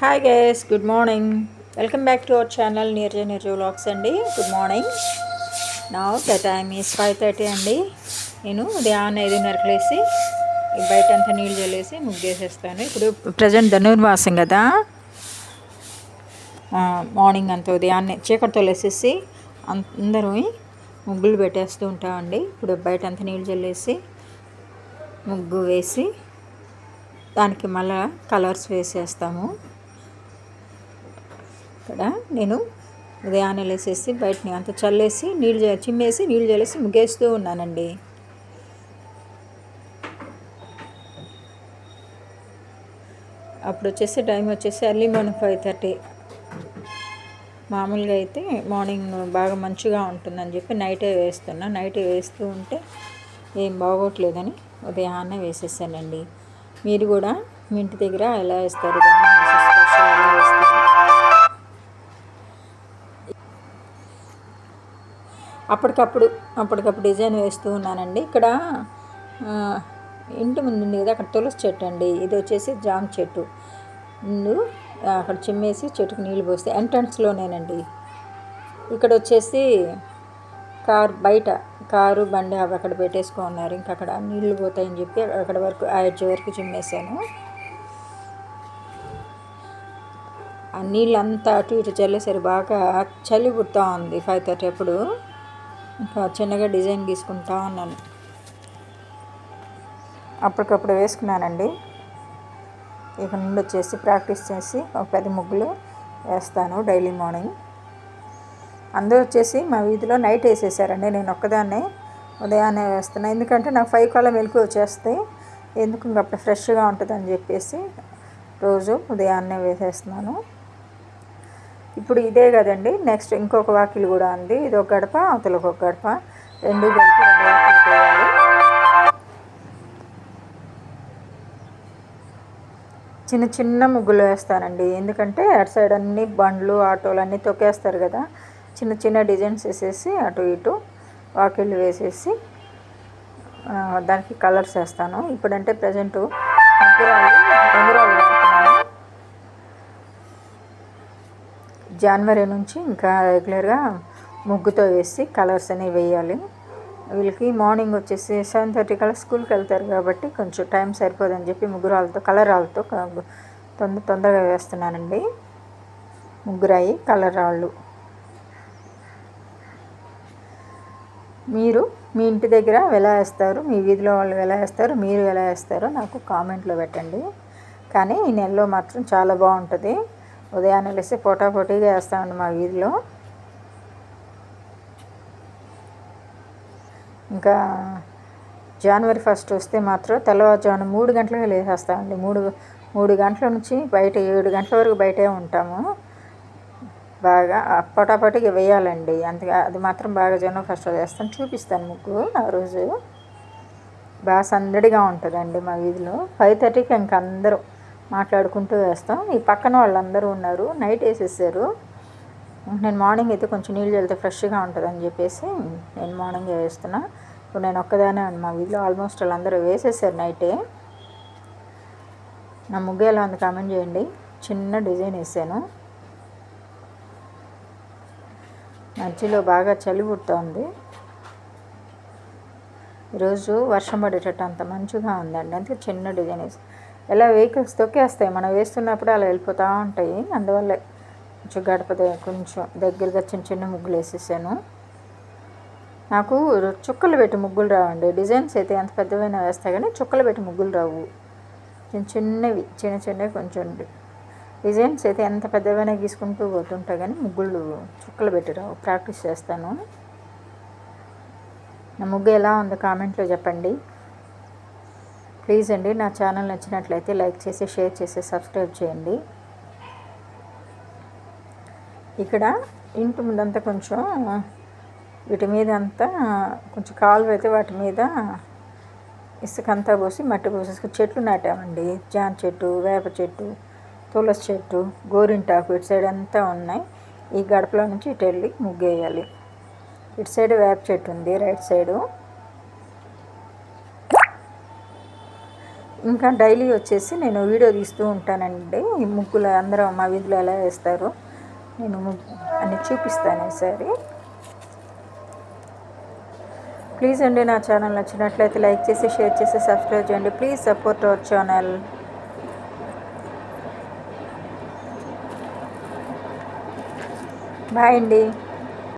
Hi guys, good morning. Welcome back to our channel Neeraja vlogs అండి. Good morning. Now the time is 5:30 అండి. నేను ఉదయాన్నే 5:30కి లేసి బయట అంతా నీళ్ళు చల్లేసి ముగ్గేసేస్తాను. ఇప్పుడు ప్రజెంట్ ధనుర్మాసం కదా, మార్నింగ్ అంతా ఉదయాన్నే చీకటితో లేసేసి అందరూ ముగ్గులు పెట్టేస్తూ ఉంటామండి. ఇప్పుడు బయట అంతా నీళ్ళు చల్లేసి ముగ్గు వేసి దానికి మళ్ళీ కలర్స్ వేసేస్తాము. ఇక్కడ నేను ఉదయాన్నే లేసేసి బయటని అంత చల్లేసి చిమ్మేసి నీళ్ళు చల్లేసి ముగ్గేస్తూ ఉన్నానండి. అప్పుడు వచ్చేసి టైం వచ్చేసి ఎర్లీ మార్నింగ్ 5:30. మామూలుగా అయితే మార్నింగ్ బాగా మంచిగా ఉంటుందని చెప్పి నైటే వేస్తున్నా. నైటే వేస్తూ ఉంటే ఏం బాగోట్లేదని ఉదయాన్నే వేసేసానండి. మీరు కూడా మీ ఇంటి దగ్గర ఎలా వేస్తారు, స్పెషల్ ఎలా వేస్తారు? అప్పటికప్పుడు డిజైన్ వేస్తూ ఉన్నానండి. ఇక్కడ ఇంటి ముందు ఉంది కదా, అక్కడ తులసి చెట్టు అండి. ఇది వచ్చేసి జామ చెట్టు. ముందు అక్కడ చిమ్మేసి చెట్టుకు నీళ్ళు పోస్తే ఎంట్రన్స్లోనేనండి. ఇక్కడ వచ్చేసి బయట కారు బండి అవి అక్కడ పెట్టేసుకున్నారు. ఇంకా అక్కడ నీళ్లు పోతాయని చెప్పి అక్కడ వరకు ఆ ఎడ్జ్ వరకు చిమ్మేసాను. ఆ నీళ్ళంతా అటు ఇటు చల్లేసరి బాగా చలి పుడతా ఉంది 5:30 అప్పుడు. ఇంకా చిన్నగా డిజైన్ గీసుకుంటా ఉన్నాను. అప్పటికప్పుడు వేసుకున్నానండి. ఇక నుండి వచ్చేసి ప్రాక్టీస్ చేసి ఒక 10 ముగ్గులు వేస్తాను డైలీ మార్నింగ్. అందరూ వచ్చేసి మా వీధిలో నైట్ వేసేసారండి. నేను ఒక్కదాన్నే ఉదయాన్నే వేస్తున్నాను. ఎందుకంటే నాకు 5 కల్లా మెలకు వచ్చేస్తాయి. ఎందుకు అప్పుడు ఫ్రెష్గా ఉంటుందని చెప్పేసి రోజు ఉదయాన్నే వేసేస్తున్నాను. ఇప్పుడు ఇదే కదండి, నెక్స్ట్ ఇంకొక వాకిలు కూడా ఉంది. ఇది ఒక గడప, అవతల ఒక గడప, రెండు కలిపి 2 వాకిలు వేయాలి. చిన్న చిన్న ముగ్గులు వేస్తానండి. ఎందుకంటే అటు సైడ్ అన్ని బండ్లు ఆటోలు అన్నీ తొక్కేస్తారు కదా, చిన్న చిన్న డిజైన్స్ వేసేసి అటు ఇటు వాకిళ్ళు వేసేసి దానికి కలర్స్ వేస్తాను. ఇప్పుడంటే ప్రజెంటు రంగురాళ్ళు జనవరి నుంచి ఇంకా రెగ్యులర్గా ముగ్గుతో వేసి కలర్స్ అనేవి వేయాలి. వీళ్ళకి మార్నింగ్ వచ్చేసి 7:30 కల్లా స్కూల్కి వెళ్తారు కాబట్టి కొంచెం టైం సరిపోదని చెప్పి ముగ్గురాళ్ళతో కలర్ రాళ్ళతో తొందరగా వేస్తున్నానండి. ముగ్గురాయి కలర్ రాళ్ళు. మీరు మీ ఇంటి దగ్గర ఎలా వేస్తారు, మీ వీధిలో వాళ్ళు ఎలా వేస్తారు, మీరు ఎలా వేస్తారో నాకు కామెంట్లో పెట్టండి. కానీ ఈ నెలలో మాత్రం చాలా బాగుంటుంది. ఉదయాన్నే లేసి పోటాపోటీగా వేస్తామండి మా వీధిలో. ఇంకా జనవరి 1 వస్తే మాత్రం తెల్లవారుజామున 3 గంటలకే లేచేస్తామండి. 3 గంటల నుంచి బయట 7 గంటల వరకు బయటే ఉంటాము. బాగా పొటాపొటిగా వేయాలండి. అంతగా అది మాత్రం బాగా జనవరి 1 వేస్తాను. చూపిస్తాను ముగ్గు. ఆ రోజు బాగా సందడిగా ఉంటుందండి మా వీధిలో. 5:30కి ఇంక అందరూ మాట్లాడుకుంటూ వేస్తాం. ఈ పక్కన వాళ్ళందరూ ఉన్నారు, నైట్ వేసేసారు. నేను మార్నింగ్ అయితే కొంచెం నీళ్ళు చల్లితే ఫ్రెష్గా ఉంటుందని చెప్పేసి నేను మార్నింగే వేస్తున్నా. ఇప్పుడు నేను ఒక్కదానే మా వీధిలో ఆల్మోస్ట్ వాళ్ళందరూ వేసేసారు నైటే. నా ముగ్గు ఎలా ఉంది కామెంట్ చేయండి. చిన్న డిజైన్ వేసాను. మధ్యలో బాగా చలి పుడుతోంది. ఈరోజు వర్షం పడేటట్టు అంత మంచిగా ఉందండి. అందుకే చిన్న డిజైన్ వేసి ఎలా వెహికల్స్ తొక్కేస్తాయి మనం వేస్తున్నప్పుడు అలా వెళ్ళిపోతూ ఉంటాయి. అందువల్ల కొంచెం కొంచెం దగ్గరగా చిన్న చిన్న ముగ్గులు వేసేసాను. నాకు చుక్కలు పెట్టి ముగ్గులు రావండి. డిజైన్స్ అయితే ఎంత పెద్దవైనా వేస్తాయి కానీ చుక్కలు పెట్టి ముగ్గులు రావు. చిన్నవి కొంచెం డిజైన్స్ అయితే ఎంత పెద్దవైనా గీసుకుంటూ పోతుంటా కానీ ముగ్గులు చుక్కలు పెట్టి రావు. ప్రాక్టీస్ చేస్తాను. నా ముగ్గు ఎలా ఉందో కామెంట్లో చెప్పండి ప్లీజ్ అండి. నా ఛానల్ నచ్చినట్లయితే లైక్ చేసి షేర్ చేసి సబ్స్క్రైబ్ చేయండి. ఇక్కడ ఇంటి ముందంతా కొంచెం వీటి మీద అంతా కొంచెం కాలువ అయితే వాటి మీద ఇసుకంతా పోసి మట్టి పోసేసి చెట్లు నాటామండి. జామ చెట్టు, వేప చెట్టు, తులసి చెట్టు, గోరింటాకు ఇటు సైడ్ అంతా ఉన్నాయి. ఈ గడపలో నుంచి ఇటు వెళ్ళి ముగ్గు వేయాలి. ఇటు సైడ్ వేప చెట్టు ఉంది రైట్ సైడు. ఇంకా డైలీ వచ్చేసి నేను వీడియో తీస్తూ ఉంటానండి. ఈ ముగ్గులు అందరూ మా వీధిలో ఎలా వేస్తారో నేను అన్ని చూపిస్తాను ఈసారి. ప్లీజ్ అండి, నా ఛానల్ నచ్చినట్లయితే లైక్ చేసి, షేర్ చేసి, సబ్స్క్రైబ్ చేయండి. Please support our channel. Bye అండి.